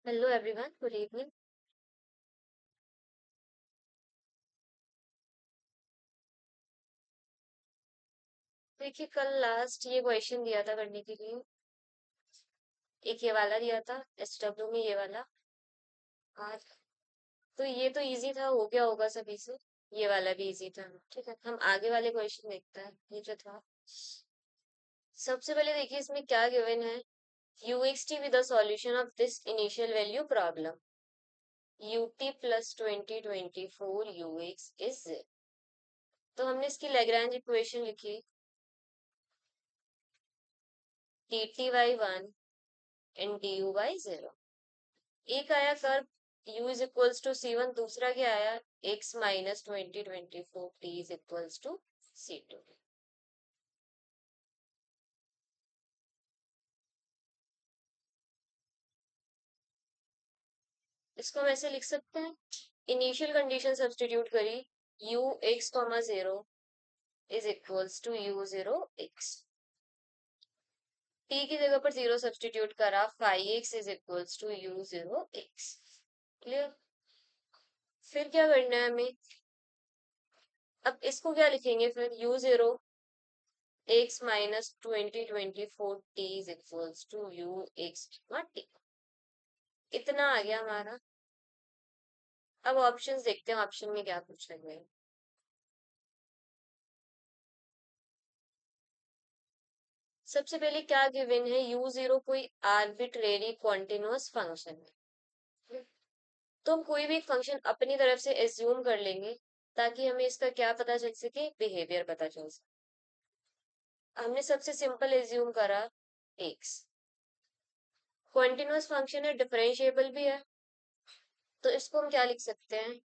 Hello everyone, good evening. देखिए कल last ये क्वेश्चन दिया था करने के लिए। एक ये वाला दिया था एसडब्ल्यू में ये वाला। आज तो ये तो इजी था, हो गया होगा सभी से। ये वाला भी इजी था। ठीक है, हम आगे वाले क्वेश्चन देखते हैं। ये जो था, सबसे पहले देखिए इसमें क्या गिवन है। UXT with the solution of this initial value problem UT plus 2024 UX is. तो हमने इसकी लैग्रैंज इक्वेशन लिखी, DT/1 एंड DU/0। एक आया curve u is equals to C1, दूसरा क्या आया x minus 2024 t is equals to C2। इसको हम ऐसे लिख सकते हैं, इनिशियल कंडीशन सब्स्टिट्यूट करी, u x comma 0 is equals to u 0 x। t की जगह पर 0 सब्स्टिट्यूट करा, five x is equals to u 0 x। Clear. फिर क्या करना है हमें, अब इसको क्या लिखेंगे फिर, u 0 x minus 2024 t is equals to u x। इतना आ गया हमारा। अब ऑप्शंस देखते हैं, ऑप्शन में क्या पूछा गया है। सबसे पहले क्या गिवन है, u 0 कोई आर्बिट्रेरी कॉन्टिन्यूअस फंक्शन है। तो हम कोई भी फंक्शन अपनी तरफ से एज्यूम कर लेंगे ताकि हमें इसका क्या पता चल सके, बिहेवियर पता चल सके। हमने सबसे सिंपल एज्यूम करा x। कॉन्टिन्यूअस फंक्शन है, डिफरेंशिएबल भी है, तो इसको हम क्या लिख सकते हैं।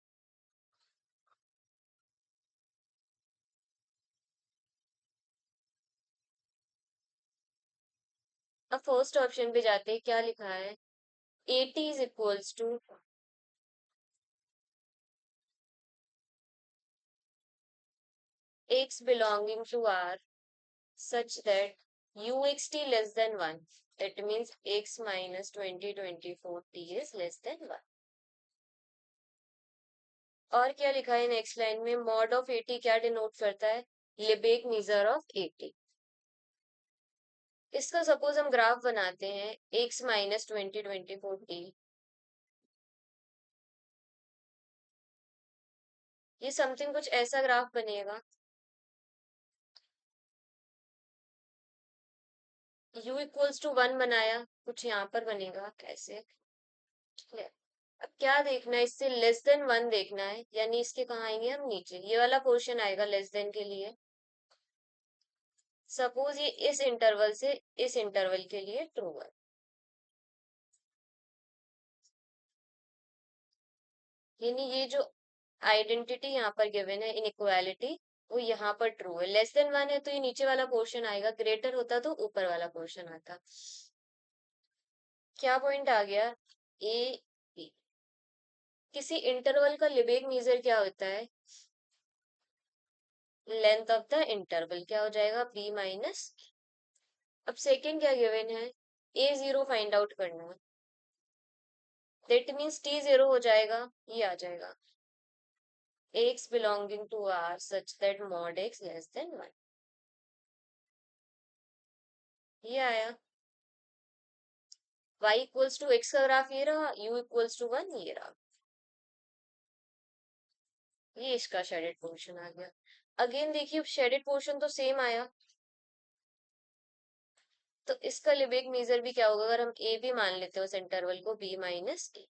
अब फर्स्ट ऑप्शन पे जाते हैं, क्या लिखा है, at is equals to x belonging to R such that uxt less than 1, that means x minus 2024 t is less than 1। और क्या लिखा है नेक्स्ट लाइन में, मॉड ऑफ 80 क्या डिनोट करता है, लिबेक मीजर ऑफ 80। इसका सपोज हम ग्राफ बनाते हैं, x माइनस 2024 t, ये समथिंग कुछ ऐसा ग्राफ बनेगा। u इक्वल्स टू 1 बनाया, कुछ यहाँ पर बनेगा कैसे। ठीक है। अब क्या देखना है, इससे लेस देन 1 देखना है, यानी इसके कहाँ आएंगे हम, नीचे ये वाला पोर्शन आएगा लेस देन के लिए। सपोज ये इस इंटरवल से इस इंटरवल के लिए ट्रू है, यानी ये जो आइडेंटिटी यहाँ पर गिवन है, इनइक्वालिटी, वो यहाँ पर ट्रू है। लेस देन 1 है तो ये नीचे वाला पोर्शन आएगा, ग्रेटर होता तो ऊपर वाला पोर्शन आता। क्या पॉइंट आ गया, ए बी। किसी इंटरवल का लिबेक मीजर क्या होता है, लेंथ ऑफ द इंटरवल, क्या हो जाएगा बी माइनस। अब सेकंड क्या गिवन है, a 0 फाइंड आउट करना है, दैट मीन्स t 0 हो जाएगा, ये आ जाएगा x belonging to R such that mod x less than 1। ये आया, y इक्वल्स टू x का ग्राफ ये रहा, u इक्वल्स टू 1 ये रहा। ये इसका शेडेड पोर्शन आ गया। अगेन देखिए शेडेड पोर्शन तो सेम आया, तो इसका लिबेक मेजर भी क्या होगा, अगर हम a भी मान लेते हैं उस इंटरवल को b माइनस a।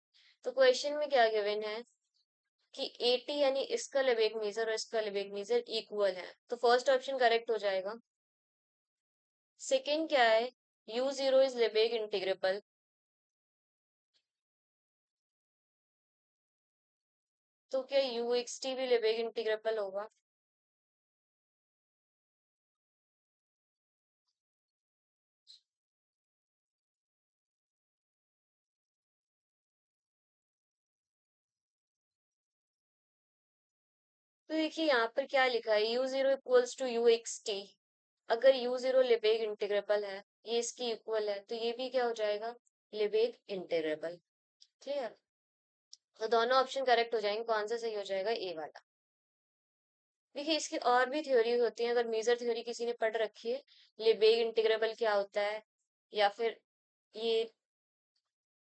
तो क्वेश्चन में क्या गिवन है कि 80 यानी इसका लिबेक मेजर और इसका लिबेक मेजर इक्वल है, तो फर्स्ट ऑप्शन करेक्ट हो जाएगा। सेकंड क्या है, u 0 इज लिबेक इंटीग्रेबल, तो क्या uxt भी लिबेक इंटीग्रेबल होगा। तो देखिए यहाँ पर क्या लिखा है, u 0 इक्वल्स टू uxt। अगर u 0 लिबेक इंटीग्रेबल है, ये इसकी इक्वल है, तो ये भी क्या हो जाएगा, लिबेक इंटीग्रेबल। क्लियर? तो दोनों ऑप्शन करेक्ट हो जाएंगे, कौन सा सही हो जाएगा? ए वाला। देखिए इसकी और भी थ्योरी होती है, अगर मेजर थ्योरी किसी ने पढ़ रखी है, लेबेग इंटीग्रेबल क्या होता है, या फिर ये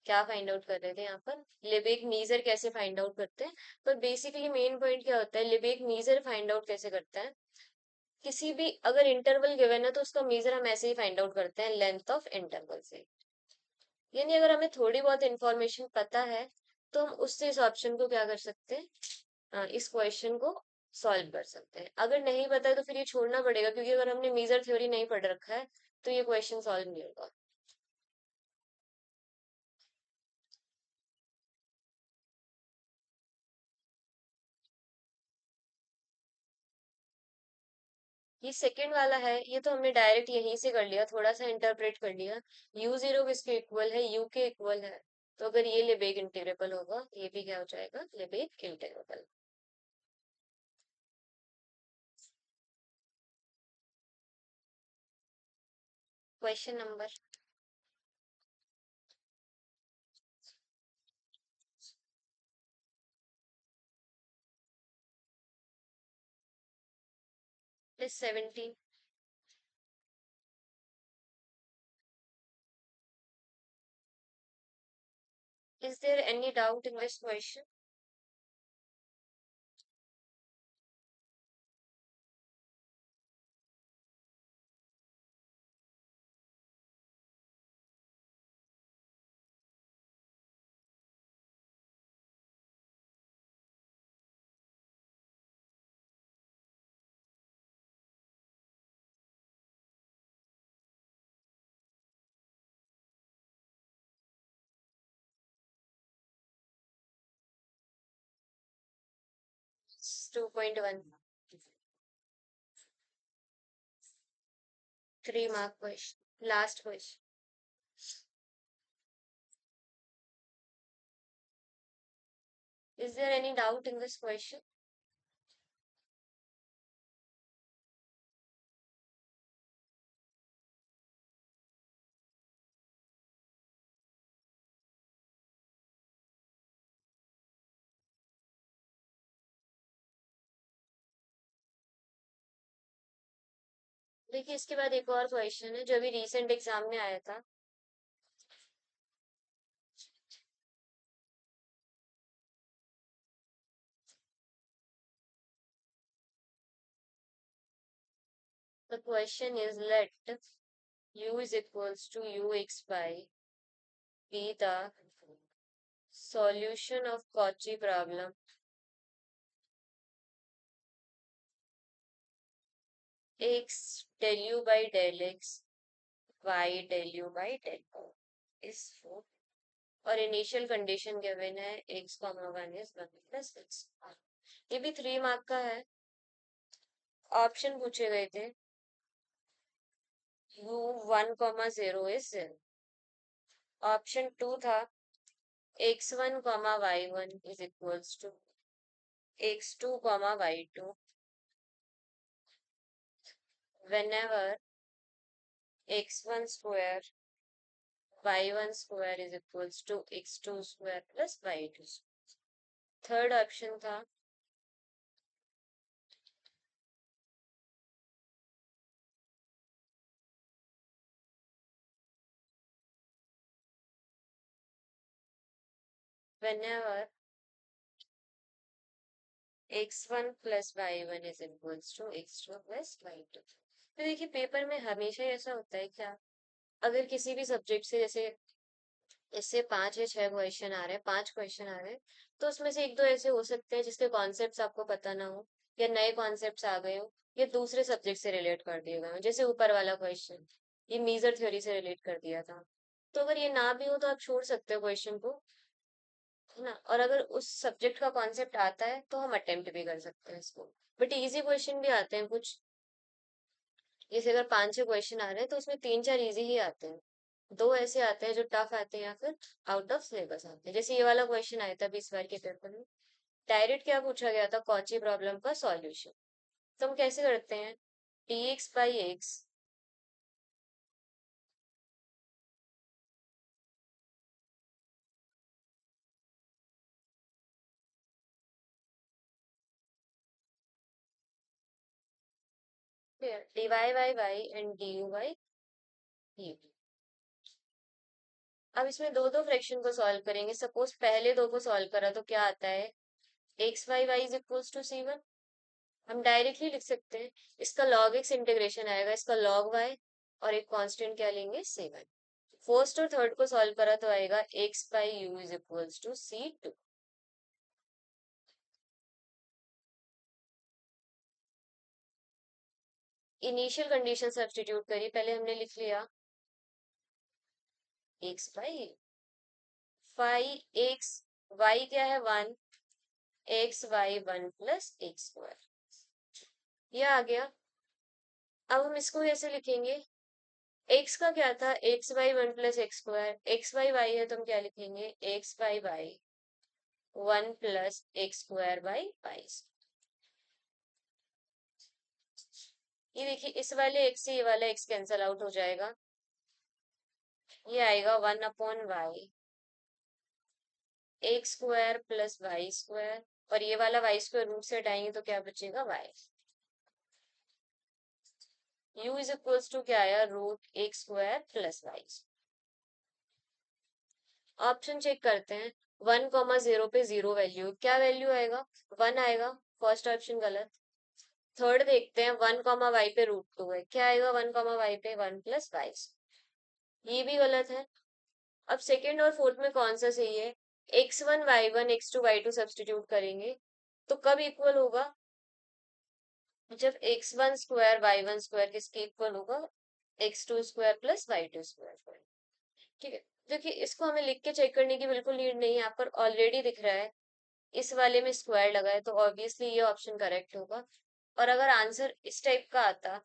क्या फाइंड आउट कर रहे थे यहाँ पर, लेबेग मीजर कैसे फाइंड आउट करते हैं। पर बेसिकली मेन पॉइंट क्या होता है, लेबेग मीजर फाइंड आउट कैसे करता है, किसी भी अगर इंटरवल गिवन है तो उसका मीजर हम ऐसे ही फाइंड आउट करते हैं, लेंथ ऑफ इंटरवल से। यानी अगर हमें थोड़ी बहुत इंफॉर्मेशन पता है तो हम उससे इस ऑप्शन को क्या कर सकते हैं, इस क्वेश्चन को सॉल्व कर सकते हैं। अगर नहीं पता है तो फिर ये छोड़ना पड़ेगा, क्योंकि अगर हमने मेजर थ्योरी नहीं पढ़ रखा है तो ये क्वेश्चन सॉल्व नहीं होगा। ये सेकंड वाला है, ये तो हमने डायरेक्ट यहीं से कर लिया, थोड़ा सा इंटरप्रेट कर लिया। u0 किसके इक्वल है, u के इक्वल है। तो अगर ये लेबेग इंटीग्रेबल होगा, ये भी क्या हो जाएगा, Lebesgue integrable. Question number is 17। Is there any doubt in this question? It's 2.1, 3 mark question, last question. Is there any doubt in this question? देखिए इसके बाद एक और क्वेश्चन है जो अभी रिसेंट एग्जाम में आया था। The question is, let u is equals to ux by be the solution of Cauchy problem x del u by del x y del u by del y is 4, और initial condition given है x, 1 is 1 plus x। ये भी 3 mark का है। Option पूछे गए थे, u1, 0 is 0। Option 2 था x1, y1 is equals to x2, y2 whenever x1 square y1 square is equals to x2 square plus y2 square। Third option था whenever x1 plus y1 is equals to x2 plus y2। तो देखिए paper में हमेशा ऐसा होता है क्या, अगर किसी भी सब्जेक्ट से जैसे इससे 5 या 6 क्वेश्चन आ रहे हैं, 5 क्वेश्चन आ रहे हैं, तो उसमें से एक दो ऐसे हो सकते हैं जिसके कॉन्सेप्ट्स आपको पता ना हो, या नए कॉन्सेप्ट्स आ गए हो, या दूसरे सब्जेक्ट से रिलेट कर दिए गए हो। जैसे ऊपर वाला क्वेश्चन, ये मीजर थ्योरी से रिलेट कर दिया था। तो अगर ये ना भी हो तो आप छोड़ सकते हो क्वेश्चन को, है ना। और अगर उस सब्जेक्ट का कॉन्सेप्ट आता है तो हम अटेम्प्ट भी कर सकते हैं इसको। बट इजी क्वेश्चन भी आते हैं कुछ, जैसे अगर 5 6 क्वेश्चन आ रहे हैं तो उसमें 3 4 इजी ही आते हैं, दो ऐसे आते हैं जो टफ आते हैं या फिर आउट ऑफ सिलेबस आते हैं। जैसे ये वाला क्वेश्चन आया था 20 बार के पेपर में, डायरेक्ट क्या पूछा गया था, कॉची प्रॉब्लम का सॉल्यूशन। तो हम कैसे करते हैं, dx by x, dy by y and du by u। अब इसमें दो दो फ्रैक्शन को सॉल्व करेंगे। सपोज पहले दो को सॉल्व करा तो क्या आता है, x y y is equals to c1। हम डायरेक्टली लिख सकते हैं, इसका log x इंटीग्रेशन आएगा, इसका log y, और एक कांस्टेंट क्या लेंगे, c1। फर्स्ट और थर्ड को सॉल्व करा तो आएगा x by u is equals to c2। Initial condition substitute करिए, पहले हमने लिख लिया x by five x, y क्या है 1, x y 1 plus x square, ये आ गया। अब हम इसको कैसे लिखेंगे, x का क्या था, x y 1 plus x square, x y y है तो हम क्या लिखेंगे, x y y 1 plus x square by y. ये देखिए, इस वाले x से ये वाला x कैंसल आउट हो जाएगा, ये आएगा 1/y x square plus y square, और ये वाला वाई स्क्वायर रूट से हटाएंगे तो क्या बचेगा, y। u is equals to क्या आया, root x square plus y. Option check करते हैं, 1,0 पे 0 वैल्यू, क्या वैल्यू आएगा, 1 आएगा, फर्स्ट ऑप्शन गलत। थर्ड देखते हैं, 1,y पे √2 है, क्या आएगा 1,y पे 1 प्लस वाई, ये भी गलत है। अब सेकेंड और फोर्थ में कौन सा सही है, x1 y1 x2 y2 substitute करेंगे तो कब इक्वल होगा, जब x1 स्क्वायर y1 स्क्वायर किसके इक्वल होगा, x2 square plus y2 square. ठीक है, देखिए इसको हमें लिख के चेक करने की बिल्कुल नीड नहीं है, यहाँ पर ऑलरेडी दिख रहा है, इस वाले में स्क्वायर लगा है तो ऑब्वियसली ये ऑप्शन करेक्ट होगा। और अगर आंसर इस टाइप का आता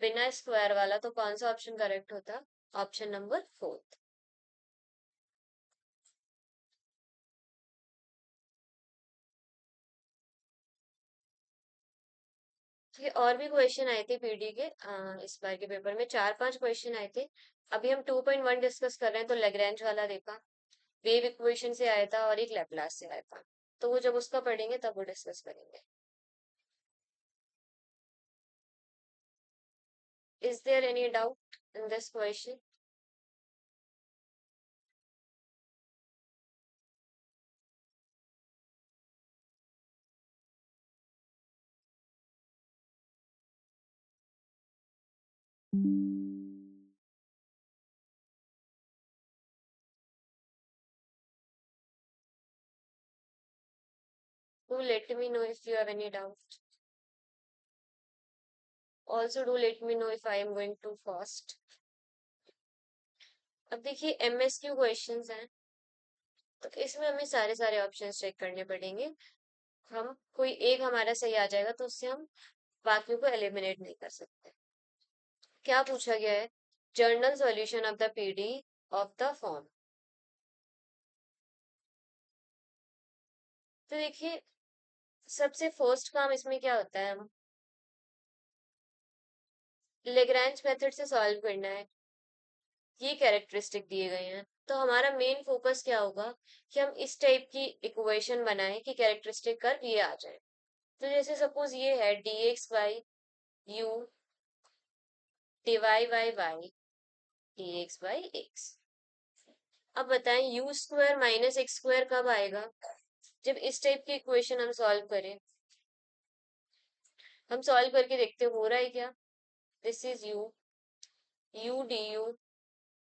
बिना स्क्वायर वाला तो कौन सा ऑप्शन करेक्ट होता, ऑप्शन नंबर 4। ये और भी क्वेश्चन आए थे पीडी के, इस बार के पेपर में 4-5 क्वेश्चन आए थे। अभी हम 2.1 डिस्कस कर रहे हैं, तो लेग्रेंज वाला देखा, वेव इक्वेशन से आया था और एक लैपलास से आया था, तो वो जब उसका पढ़ेंगे तब वो डिस्कस करेंगे। Is there any doubt in this question? Do let me know if you have any doubt. Also do let me know if I am going too fast. अब देखिए एमएसक्यू क्वेश्चंस हैं, तो इसमें हमें सारे सारे ऑप्शंस चेक करने पड़ेंगे। हम कोई एक हमारा सही आ जाएगा तो उससे हम बाकियों को एलिमिनेट नहीं कर सकते। क्या पूछा गया है, journal solution of the PD of the form. तो देखिए सबसे फर्स्ट काम इसमें क्या होता है, हम लेग्रांज मेथड से सॉल्व करना है, ये कैरेक्टरिस्टिक दिए गए हैं, तो हमारा मेन फोकस क्या होगा कि हम इस टाइप की इक्वेशन बनाएं कि कैरेक्टरिस्टिक कर्व ये आ जाए। तो जैसे सपोज ये है dx by u d y by y dx by x. अब बताएं u square minus x square कब आएगा, जब इस टाइप की इक्वेशन हम सॉल्व करें। हम सॉल्व करके देखते हैं हो रहा है क्या, this is you, U D you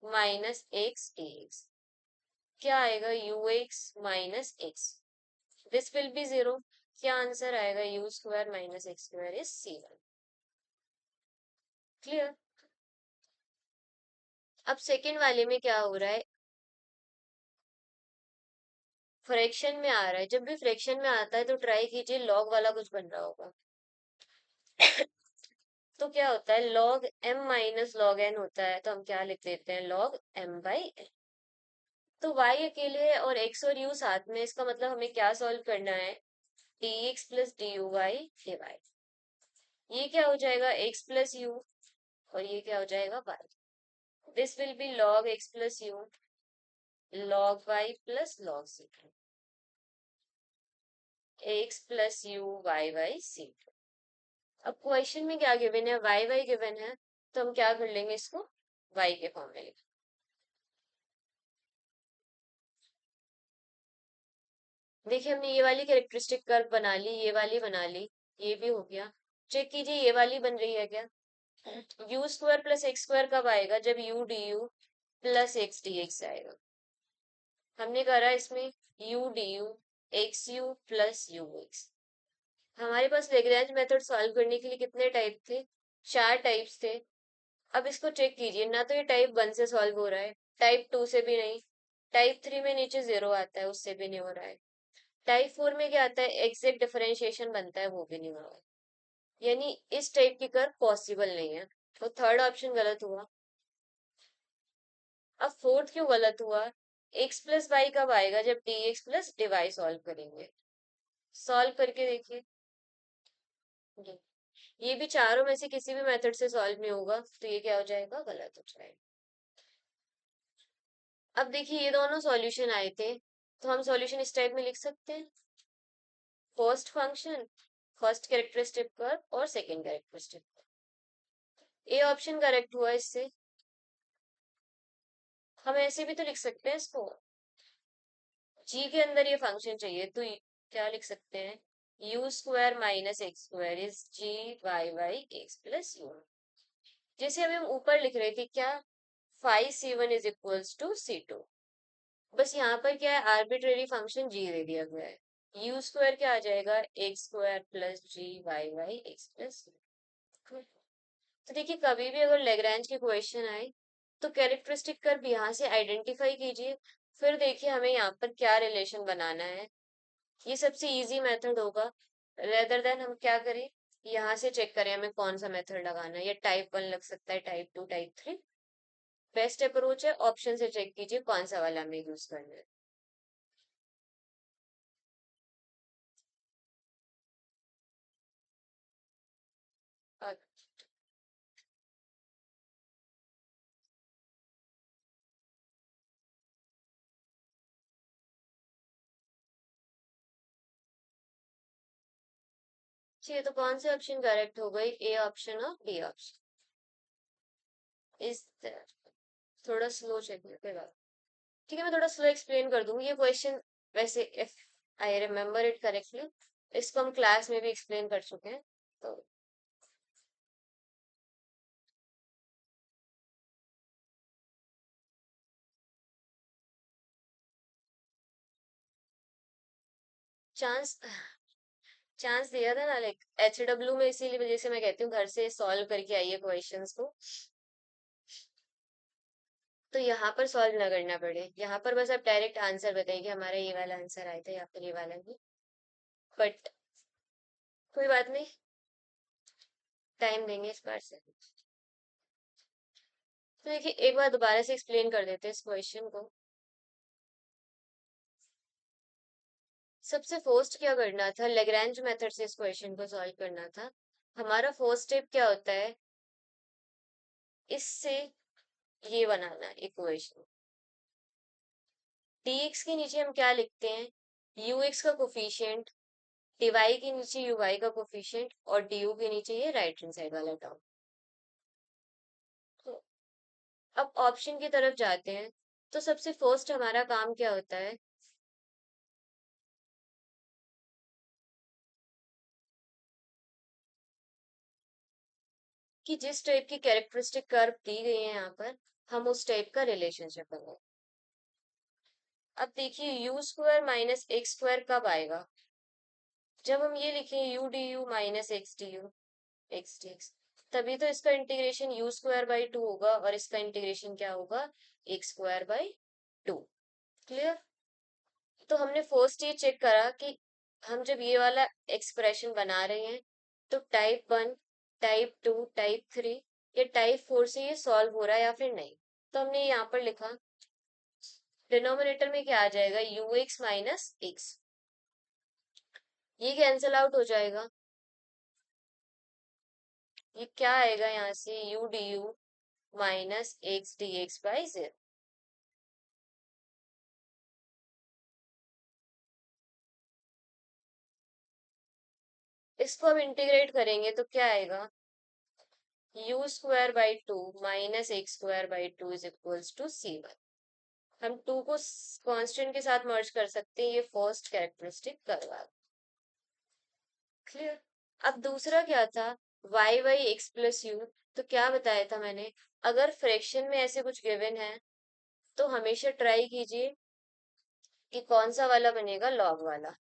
minus x D x, क्या आएगा you x minus x, this will be 0, क्या आंसर आएगा, you square minus x square is c1। Clear. अब सेकेंड वाले में क्या हो रहा है, फ्रैक्शन में आ रहा है, जब भी फ्रैक्शन में आता है तो ट्राई कीजिए लॉग वाला कुछ बन रहा होगा। तो क्या होता है, log m minus log n होता है, तो हम क्या लिख देते हैं, log m बाई n। तो y अकेले है और x और u साथ में, इसका मतलब हमें क्या सॉल्व करना है, dx प्लस dy dy। ये क्या हो जाएगा, x प्लस u, और ये क्या हो जाएगा y। This will be log x plus u log y plus log c, x plus u y by c। अब क्वेश्चन में क्या गिवन है, वाई वाई गिवन है, तो हम क्या कर लेंगे, इसको वाई के फॉर्म में लिख। देखिए हमने ये वाली कैरेक्टरिस्टिक कर्व बना ली, ये वाली बना ली, ये भी हो गया। चेक कीजिए ये वाली बन रही है क्या। You square plus x square कब आएगा, जब U D you plus x D x आएगा। हमने करा इसमें U D you x you plus you x. हमारे पास लेग्रेंज मेथड सॉल्व करने के लिए कितने टाइप थे, 4 टाइप्स थे। अब इसको चेक कीजिए, ना तो ये टाइप 1 से सॉल्व हो रहा है, टाइप 2 से भी नहीं, टाइप 3 में नीचे 0 आता है, उससे भी नहीं हो रहा है, टाइप 4 में क्या आता है, एग्जैक्ट डिफरेंशिएशन बनता है, वो भी नहीं हो रहा है। यानी इस टाइप की कर्व पॉसिबल नहीं है, तो थर्ड ऑप्शन गलत हुआ। अब फोर्थ क्यों गलत हुआ, एक्स प्लस वाई कब आएगा, जब d x plus d y solve करेंगे। सॉल्व करके देखिए, ये भी चारों में से किसी भी मेथड से सॉल्व नहीं होगा, तो ये क्या हो जाएगा, गलत हो जाएगा। अब देखिए ये दोनों सॉल्यूशन आए थे, तो हम सॉल्यूशन इस टाइप में लिख सकते हैं, first function, first characteristic curve और second characteristic. A option correct हुआ इससे। हम ऐसे भी तो लिख सकते हैं इसको, जी के अंदर ये फंक्शन चाहिए, तो क्या लिख सकते हैं, u square minus x square is g y y x plus u. जैसे अभी हम ऊपर लिख रहे थे क्या, five c one is equals to c two, बस यहाँ पर क्या है, आर्बिट्रेरी फंक्शन जी दे दिया गया है, यू स्क्वायर क्या आ जाएगा, एक्स स्क्वायर प्लस जी वाई वाई एक्स प्लस। तो देखिए कभी भी अगर लेग्रांज के क्वेश्चन आए, तो कैरेक्टरिस्टिक कर्व यहाँ से आइडेंटिफाई कीजिए, फिर देखिए हमें यहाँ पर क्या रिलेशन बनाना है। ये सबसे इजी मेथड होगा, रेदर देन हम क्या करें, यहाँ से चेक करें हमें कौन सा मेथड लगाना है, या टाइप 1 लग सकता है, टाइप 2, टाइप 3। बेस्ट अप्रोच है, ऑप्शन से चेक कीजिए कौन सा वाला हमें यूज करना है। अच्छा तो कौन से ऑप्शन करेक्ट हो गई, ए ऑप्शन और बी ऑप्शन। इस थोड़ा स्लो चेक करेगा, ठीक है मैं थोड़ा स्लो एक्सप्लेन कर दूंगी ये क्वेश्चन। वैसे if I remember it correctly, इसको हम क्लास में भी एक्सप्लेन कर चुके हैं, तो चांस चांस दिया था ना, लाइक एचडब्ल्यू में, इसीलिए वजह से मैं कहती हूँ घर से सॉल्व करके आइए क्वेश्चंस को, तो यहाँ पर सॉल्व ना करना पड़े, यहाँ पर बस आप डायरेक्ट आंसर बताइए कि हमारा ये वाला आंसर आया था या फिर ये वाला नहीं, बट कोई बात नहीं, टाइम देंगे इस बार से। तो देखिए एक बार दोबारा से एक्सप्लेन कर देते हैं इस क्वेश्चन को। सबसे फर्स्ट क्या करना था, लेग्रैंज मेथड से इस क्वेश्चन को सॉल्व करना था। हमारा फर्स्ट स्टेप क्या होता है, इससे ये बनाना इक्वेशन, dx के नीचे हम क्या लिखते हैं, ux का कोफिशिएंट, dy के नीचे uy का कोफिशिएंट, और du के नीचे ये राइट हैंड साइड वाला टर्म। तो अब ऑप्शन की तरफ जाते हैं, तो सबसे फर्स्ट हमारा काम क्या होता है, कि जिस टाइप की कैरेक्टरिस्टिक कर्व दी गई है यहाँ पर, हम उस टाइप का रिलेशनशिप बनाए। अब देखिए you square minus x square कब आएगा, जब हम ये लिखें U D you minus x D you x D x, तभी तो इसका integration you square by two होगा, और इसका इंटीग्रेशन क्या होगा, x square by two. Clear. तो हमने फर्स्ट ये चेक करा कि हम जब ये वाला एक्सप्रेशन बना रहे हैं, तो टाइप 1, टाइप 2, टाइप 3 या टाइप 4 से ये सॉल्व हो रहा है या फिर नहीं। तो हमने यहाँ पर लिखा, डिनोमिनेटर में क्या आ जाएगा, यू एक्स माइनस एक्स, ये कैंसिल आउट हो जाएगा, ये क्या आएगा यहाँ से, U D you minus x D x by Z. इसको अब इंटीग्रेट करेंगे तो क्या आएगा, u² by 2 minus x² by 2 is equals to c1। हम 2 को कांस्टेंट के साथ मर्ज कर सकते हैं, ये फर्स्ट कैरेक्टरिस्टिक करवा। क्लियर। अब दूसरा क्या था, y/x+u। तो क्या बताया था मैंने, अगर फ्रैक्शन में ऐसे कुछ गिवन है तो हमेशा ट्राई कीजिए कि कौन सा वाला बनेगा, लॉग वाला।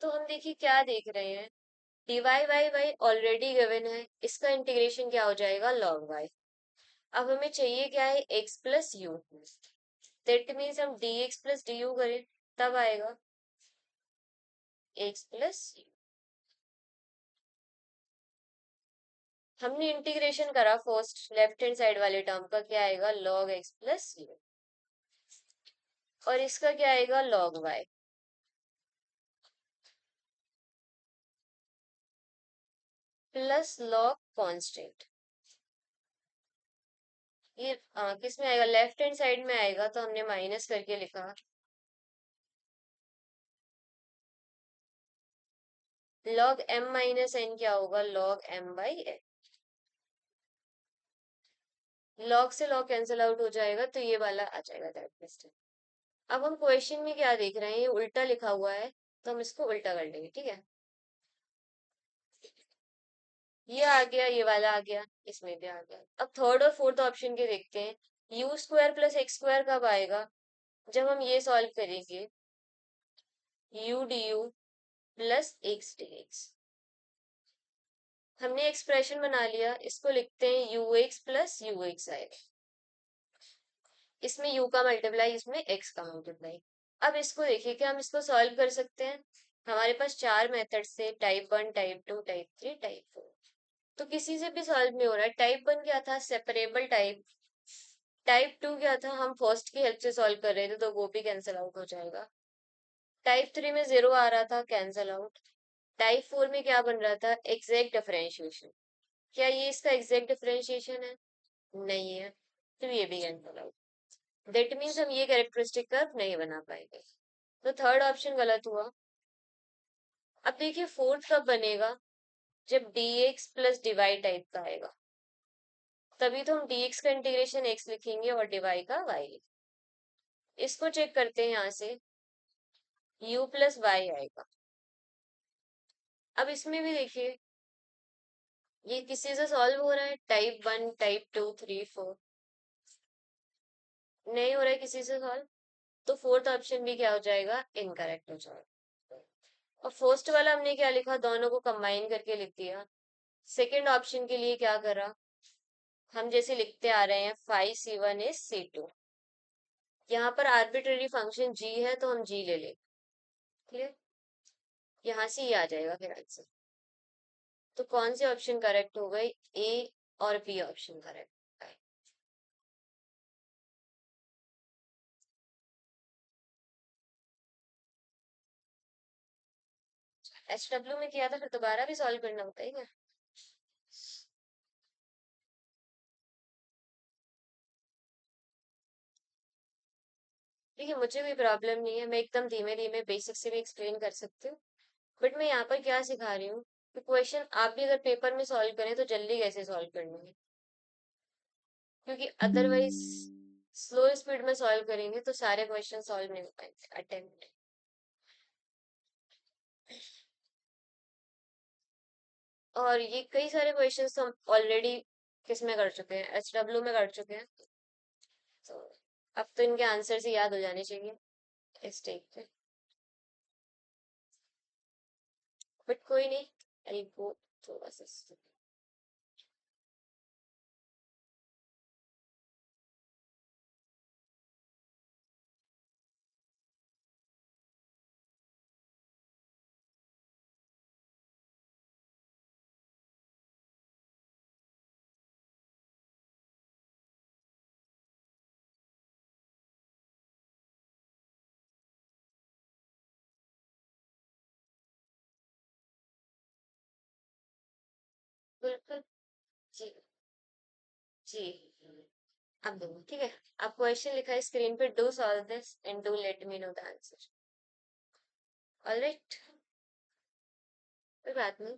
तो हम देखिए क्या देख रहे हैं, dy/y ऑलरेडी गिवन है, इसका इंटीग्रेशन क्या हो जाएगा, लॉग y। अब हमें चाहिए क्या है, x+u। दैट मीन्स हम dx+du करें तब आएगा x+u। हमने इंटीग्रेशन करा फर्स्ट लेफ्ट हैंड साइड वाले टर्म का, क्या आएगा, log x+u। और इसका क्या आएगा, log y plus log constant. ये किस में आएगा, लेफ्ट हैंड साइड में आएगा, तो हमने माइनस करके लिखा log m-n क्या होगा, log m/n। log से log कैंसिल आउट हो जाएगा तो ये वाला आ जाएगा, दैट मीन्स। अब हम क्वेश्चन में क्या देख रहे हैं, ये उल्टा लिखा हुआ है तो हम इसको उल्टा कर लेंगे, ठीक है। ये आ गया, ये वाला आ गया, इसमें भी आ गया। अब थर्ड और फोर्थ ऑप्शन के देखते हैं, u² + x² कब आएगा, जब हम ये सॉल्व करेंगे, u du plus x dx। हमने एक्सप्रेशन बना लिया, इसको लिखते हैं ux+ux आएगा। इसमें u का मल्टीप्लाई, इसमें x का मल्टीप्लाई। अब इसको देखिए क्या हम इसको सॉल्व कर सकते हैं, हमारे पास चार मेथड से, टाइप 1, टाइप 2, टाइप 3, टाइप 4। तो किसी से भी सॉल्व नहीं हो रहा है। टाइप 1 क्या था, सेपरेबल टाइप। टाइप 2 क्या था, हम फर्स्ट की हेल्प से सॉल्व कर रहे थे तो वो भी कैंसिल आउट हो जाएगा। टाइप 3 में 0 आ रहा था, कैंसिल आउट। टाइप 4 में क्या बन रहा था, एग्जैक्ट डिफरेंशिएशन। क्या ये इसका एग्जैक्ट डिफरेंशिएशन है, नहीं है, तो ये भी कैंसिल आउट। दैट मीन्स हम ये कैरेक्टरिस्टिक कर्व नहीं बना पाएंगे, तो थर्ड ऑप्शन गलत हुआ। अब देखिए फोर्थ कब बनेगा, जब dx प्लस डिवाई टाइप का आएगा, तभी तो हम dx का इंटीग्रेशन x लिखेंगे और डिवाई का y लिखेंगे। इसको चेक करते हैं, यहाँ से u+y आएगा। अब इसमें भी देखिए, ये किसी से सॉल्व हो रहा है, टाइप 1, टाइप 2, 3, 4, नहीं हो रहा है किसी से सॉल्व, तो फोर्थ ऑप्शन भी क्या हो जाएगा, इनकरेक्ट हो जाएगा। और फर्स्ट वाला हमने क्या लिखा, दोनों को कंबाइन करके लिख दिया। सेकेंड ऑप्शन के लिए क्या करा, हम जैसे लिखते आ रहे हैं 5c1 इज c2। यहाँ पर आर्बिट्रेरी फंक्शन g है तो हम g ले लें। क्लियर, यहाँ से ये आ जाएगा फिर आंसर। तो कौन से ऑप्शन करेक्ट हो गए, ए और बी ऑप्शन करेक्ट है। HW में किया था, फिर दोबारा भी सॉल्व करना होता है क्या। देखिए मुझे कोई प्रॉब्लम नहीं है, मैं एकदम धीमे धीमे बेसिक से भी एक्सप्लेन कर सकती हूँ। बट मैं यहाँ पर क्या सिखा रही हूँ कि क्वेश्चन आप भी अगर पेपर में सॉल्व करें तो जल्दी कैसे सॉल्व करना है, क्योंकि अदरवाइज स्लो स्पीड में सॉल्व करेंगे तो सारे क्वेश्चन सॉल्व नहीं हो पाएंगे अटेम्प्ट। और ये कई सारे क्वेश्चंस हम ऑलरेडी किस में कर चुके हैं, HW में कर चुके हैं, तो अब तो इनके आंसर से याद हो जाने चाहिए इस टाइप के। बट कोई नहीं, आई गो थोड़ा सा। बिल्कुल। जी। जी। अब देखो, ठीक है। अब क्वेश्चन लिखा है स्क्रीन पे, do solve this and do let me know the answer. Alright, कोई बात नहीं।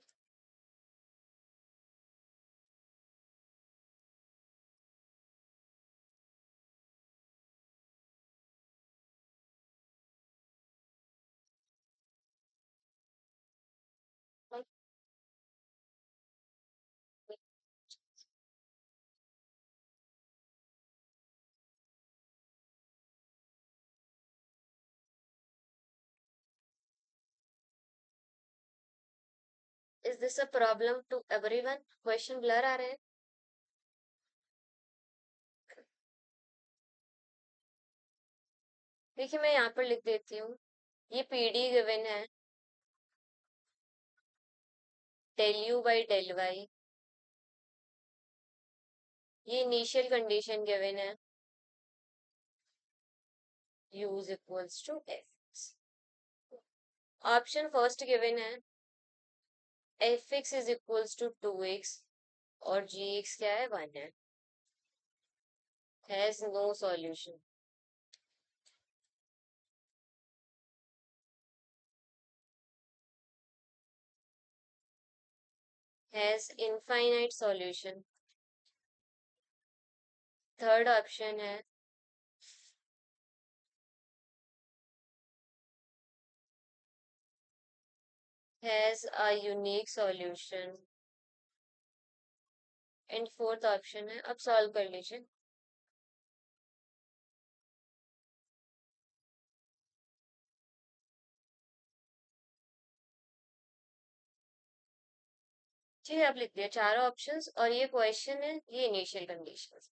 Is this a problem to everyone? Question blur आ रहे हैं। देखिए मैं यहाँ पर लिख देती हूँ, ये पीडी गिवन है, del u by del y, ये इनिशियल कंडीशन गिवन है, u is equals to x। Option first given है, fx is equals to 2x और gx क्या है, 1 है। Has no solution. Has infinite solution. Third option है, has a unique solution. And fourth option है, अब solve कर लीजिए। ठीक है, आप लिख दिया चारों ऑप्शंस, और ये क्वेश्चन है, ये इनिशियल कंडीशंस।